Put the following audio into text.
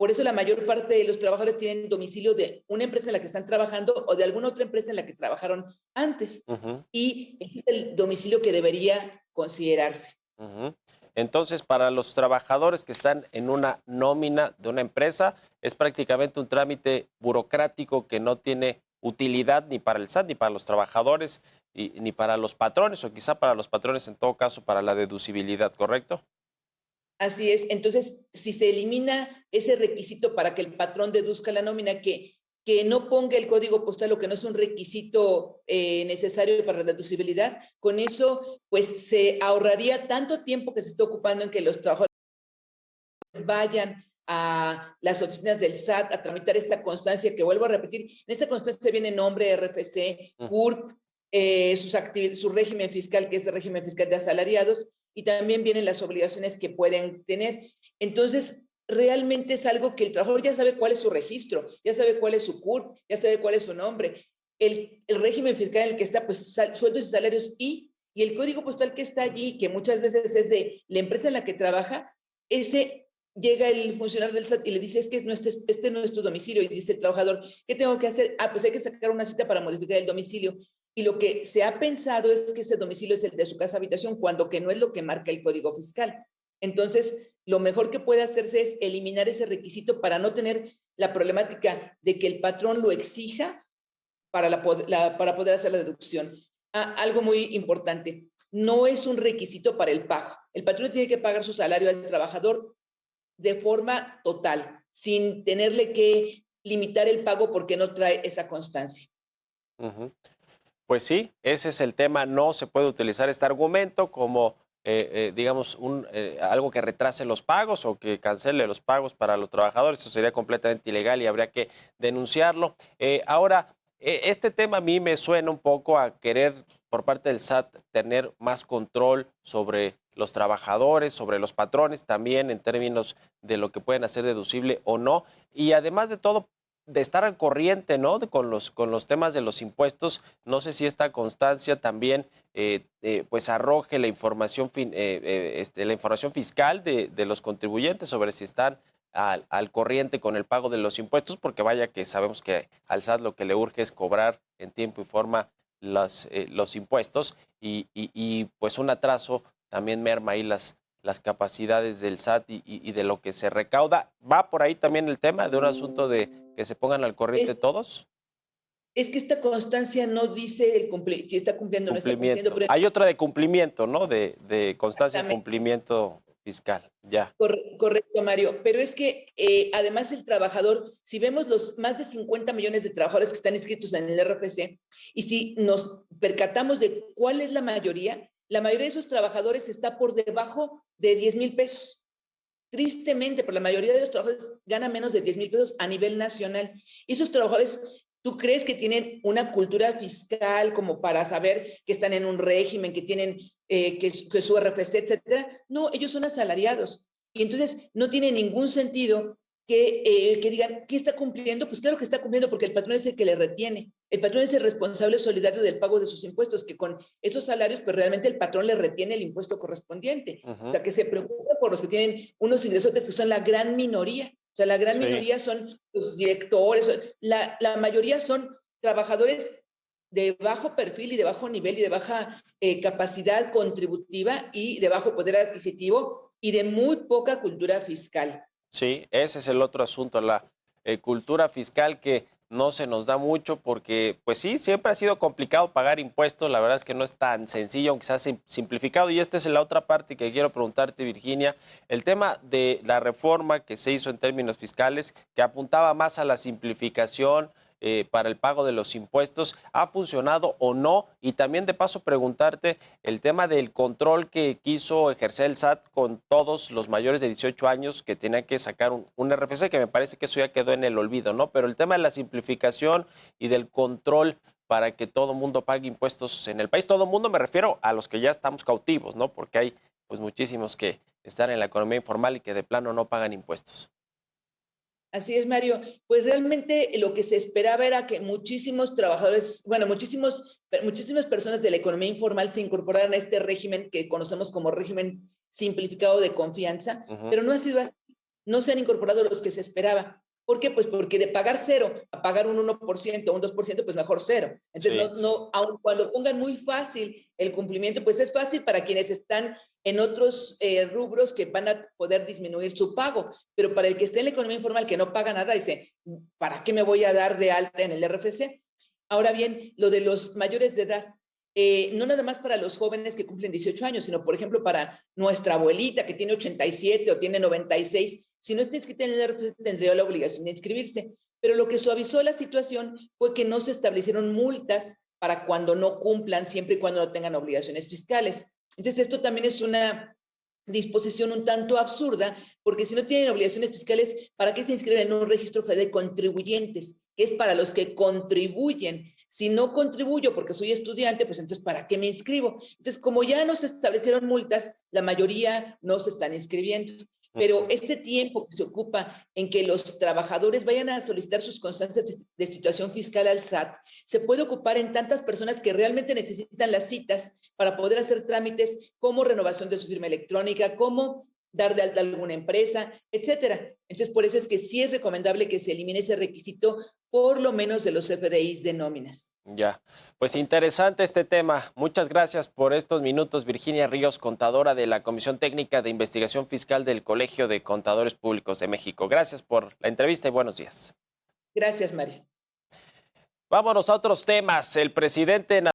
Por eso la mayor parte de los trabajadores tienen domicilio de una empresa en la que están trabajando o de alguna otra empresa en la que trabajaron antes. Ujú, Y ese es el domicilio que debería considerarse. ujú. Entonces, para los trabajadores que están en una nómina de una empresa, es prácticamente un trámite burocrático que no tiene utilidad ni para el SAT, ni para los trabajadores, ni para los patrones, o quizá para los patrones en todo caso para la deducibilidad, ¿correcto? Así es. Entonces, si se elimina ese requisito para que el patrón deduzca la nómina, que no ponga el código postal o que no es un requisito necesario para la deducibilidad, con eso pues se ahorraría tanto tiempo que se está ocupando en que los trabajadores vayan a las oficinas del SAT a tramitar esta constancia, que vuelvo a repetir, en esta constancia viene nombre, RFC, Mm, CURP, su régimen fiscal, que es el régimen fiscal de asalariados, y también vienen las obligaciones que pueden tener. Entonces, realmente es algo que el trabajador ya sabe cuál es su registro, ya sabe cuál es su CURP, ya sabe cuál es su nombre. El régimen fiscal en el que está, pues sueldos y salarios y el código postal que está allí, que muchas veces es de la empresa en la que trabaja, ese llega el funcionario del SAT y le dice, es que no, este no es tu domicilio. Y dice el trabajador, ¿qué tengo que hacer? Ah, pues hay que sacar una cita para modificar el domicilio. Y lo que se ha pensado es que ese domicilio es el de su casa habitación, cuando que no es lo que marca el código fiscal. Entonces, lo mejor que puede hacerse es eliminar ese requisito para no tener la problemática de que el patrón lo exija para poder hacer la deducción. Ah, algo muy importante, no es un requisito para el pago. El patrón tiene que pagar su salario al trabajador de forma total, sin tenerle que limitar el pago porque no trae esa constancia. ujú. Pues sí, ese es el tema. No se puede utilizar este argumento como, digamos, algo que retrase los pagos o que cancele los pagos para los trabajadores. Eso sería completamente ilegal y habría que denunciarlo. Ahora, este tema a mí me suena un poco a querer por parte del SAT tener más control sobre los trabajadores, sobre los patrones también en términos de lo que pueden hacer deducible o no. Y además de todo, de estar al corriente, ¿no? Con los temas de los impuestos. No sé si esta constancia también pues arroje la información, la información fiscal de los contribuyentes sobre si están al corriente con el pago de los impuestos, porque vaya que sabemos que al SAT lo que le urge es cobrar en tiempo y forma los impuestos y, pues un atraso también merma ahí las capacidades del SAT y de lo que se recauda. ¿Va por ahí también el tema de un asunto de que se pongan al corriente Es, todos? es que esta constancia no dice si está cumpliendo o no está cumpliendo, Cumplimiento. pero Hay otra de cumplimiento, ¿no? De constancia de exactamente. cumplimiento fiscal. Ya. Correcto, Mario. Pero es que además el trabajador, si vemos los más de 50 millones de trabajadores que están inscritos en el RFC, y si nos percatamos de cuál es la mayoría de esos trabajadores está por debajo de 10,000 pesos. Tristemente, pero la mayoría de los trabajadores gana menos de 10,000 pesos a nivel nacional. Y esos trabajadores, ¿tú crees que tienen una cultura fiscal como para saber que están en un régimen, que tienen que su RFC, etcétera? No, ellos son asalariados. Y entonces no tiene ningún sentido que digan, ¿qué está cumpliendo? Pues claro que está cumpliendo porque el patrón es el que le retiene. El patrón es el responsable solidario del pago de sus impuestos, que con esos salarios, pues realmente el patrón le retiene el impuesto correspondiente. O Ujú. sea, que se preocupa por los que tienen unos ingresos que son la gran minoría. O sea, la gran Sí. minoría son los directores, la mayoría son trabajadores de bajo perfil y de bajo nivel y de baja capacidad contributiva y de bajo poder adquisitivo y de muy poca cultura fiscal. Sí, ese es el otro asunto, la cultura fiscal que no se nos da mucho porque, pues sí, siempre ha sido complicado pagar impuestos, la verdad es que no es tan sencillo, aunque sea simplificado. Y esta es la otra parte que quiero preguntarte, Virginia, el tema de la reforma que se hizo en términos fiscales, que apuntaba más a la simplificación para el pago de los impuestos, ¿ha funcionado o no? Y también de paso preguntarte el tema del control que quiso ejercer el SAT con todos los mayores de 18 años que tenían que sacar un RFC, que me parece que eso ya quedó en el olvido, ¿no? Pero el tema de la simplificación y del control para que todo mundo pague impuestos en el país, todo mundo me refiero a los que ya estamos cautivos, ¿no? Porque hay pues muchísimos que están en la economía informal y que de plano no pagan impuestos. Así es, Mario. Pues realmente lo que se esperaba era que muchísimos trabajadores, bueno, muchísimas personas de la economía informal se incorporaran a este régimen que conocemos como régimen simplificado de confianza, Ujú. pero no ha sido así. no se han incorporado los que se esperaba. ¿Por qué? Pues porque de pagar 0 a pagar un 1%, un 2%, pues mejor 0. Entonces, Sí, aun cuando pongan muy fácil el cumplimiento, pues es fácil para quienes están en otros rubros que van a poder disminuir su pago, pero para el que esté en la economía informal que no paga nada, dice, ¿para qué me voy a dar de alta en el RFC? Ahora bien, lo de los mayores de edad, no nada más para los jóvenes que cumplen 18 años, sino, por ejemplo, para nuestra abuelita que tiene 87 o tiene 96, si no está inscrita en el RFC, tendría la obligación de inscribirse. Pero lo que suavizó la situación fue que no se establecieron multas para cuando no cumplan, siempre y cuando no tengan obligaciones fiscales. Entonces, esto también es una disposición un tanto absurda, porque si no tienen obligaciones fiscales, ¿para qué se inscriben en un registro federal de contribuyentes? Que es para los que contribuyen. Si no contribuyo porque soy estudiante, pues entonces, ¿para qué me inscribo? Entonces, como ya no se establecieron multas, la mayoría no se están inscribiendo. Pero este tiempo que se ocupa en que los trabajadores vayan a solicitar sus constancias de situación fiscal al SAT, se puede ocupar en tantas personas que realmente necesitan las citas para poder hacer trámites como renovación de su firma electrónica, como dar de alta a alguna empresa, etcétera. Entonces, por eso es que sí es recomendable que se elimine ese requisito, por lo menos de los FDIs de nóminas. ya. Pues interesante este tema. Muchas gracias por estos minutos, Virginia Ríos, contadora de la Comisión Técnica de Investigación Fiscal del Colegio de Contadores Públicos de México. Gracias por la entrevista y buenos días. Gracias, Mario. Vámonos a otros temas. El presidente